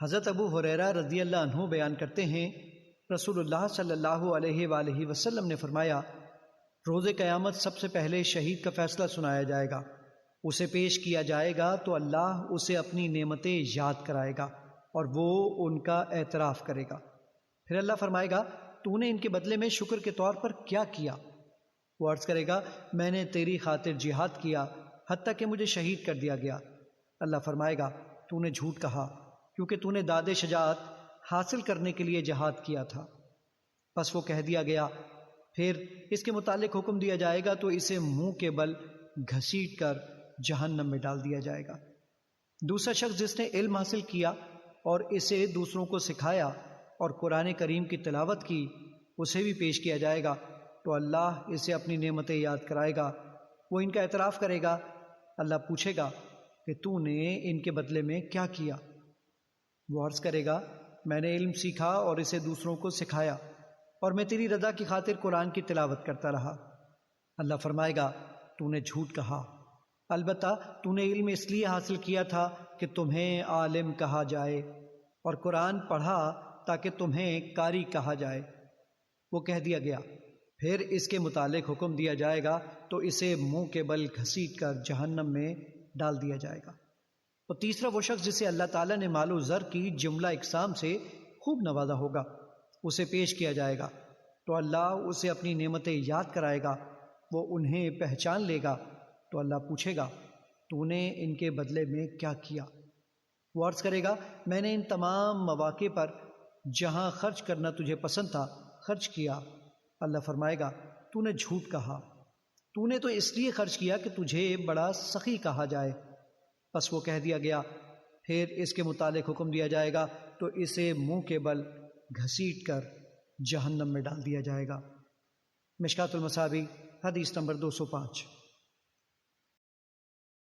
حضرت ابو ہریرہ رضی اللہ عنہ بیان کرتے ہیں، رسول اللہ صلی اللہ علیہ وآلہ وسلم نے فرمایا، روز قیامت سب سے پہلے شہید کا فیصلہ سنایا جائے گا، اسے پیش کیا جائے گا تو اللہ اسے اپنی نعمتیں یاد کرائے گا اور وہ ان کا اعتراف کرے گا۔ پھر اللہ فرمائے گا، تو نے ان کے بدلے میں شکر کے طور پر کیا کیا؟ وہ عرض کرے گا، میں نے تیری خاطر جہاد کیا حتیٰ کہ مجھے شہید کر دیا گیا۔ اللہ فرمائے گا، تو نے جھوٹ کہا کیونکہ تو نے داد شجاعت حاصل کرنے کے لیے جہاد کیا تھا۔ پس وہ کہہ دیا گیا۔ پھر اس کے متعلق حکم دیا جائے گا تو اسے منہ کے بل گھسیٹ کر جہنم میں ڈال دیا جائے گا۔ دوسرا شخص جس نے علم حاصل کیا اور اسے دوسروں کو سکھایا اور قرآن کریم کی تلاوت کی، اسے بھی پیش کیا جائے گا تو اللہ اسے اپنی نعمتیں یاد کرائے گا، وہ ان کا اعتراف کرے گا۔ اللہ پوچھے گا کہ تو نے ان کے بدلے میں کیا کیا؟ وہ عرض کرے گا، میں نے علم سیکھا اور اسے دوسروں کو سکھایا اور میں تیری رضا کی خاطر قرآن کی تلاوت کرتا رہا۔ اللہ فرمائے گا، تو نے جھوٹ کہا، البتہ تو نے علم اس لیے حاصل کیا تھا کہ تمہیں عالم کہا جائے اور قرآن پڑھا تاکہ تمہیں قاری کہا جائے۔ وہ کہہ دیا گیا۔ پھر اس کے متعلق حکم دیا جائے گا تو اسے منہ کے بل گھسیٹ کر جہنم میں ڈال دیا جائے گا۔ اور تیسرا وہ شخص جسے اللہ تعالیٰ نے مال و زر کی جملہ اقسام سے خوب نوازا ہوگا، اسے پیش کیا جائے گا تو اللہ اسے اپنی نعمتیں یاد کرائے گا، وہ انہیں پہچان لے گا تو اللہ پوچھے گا، تو نے ان کے بدلے میں کیا کیا؟ وہ عرض کرے گا، میں نے ان تمام مواقع پر جہاں خرچ کرنا تجھے پسند تھا خرچ کیا۔ اللہ فرمائے گا، تو نے جھوٹ کہا، تو نے تو اس لیے خرچ کیا کہ تجھے بڑا سخی کہا جائے۔ پس وہ کہہ دیا گیا۔ پھر اس کے متعلق حکم دیا جائے گا تو اسے منہ کے بل گھسیٹ کر جہنم میں ڈال دیا جائے گا۔ مشکوٰۃ المصابیح حدیث نمبر 205۔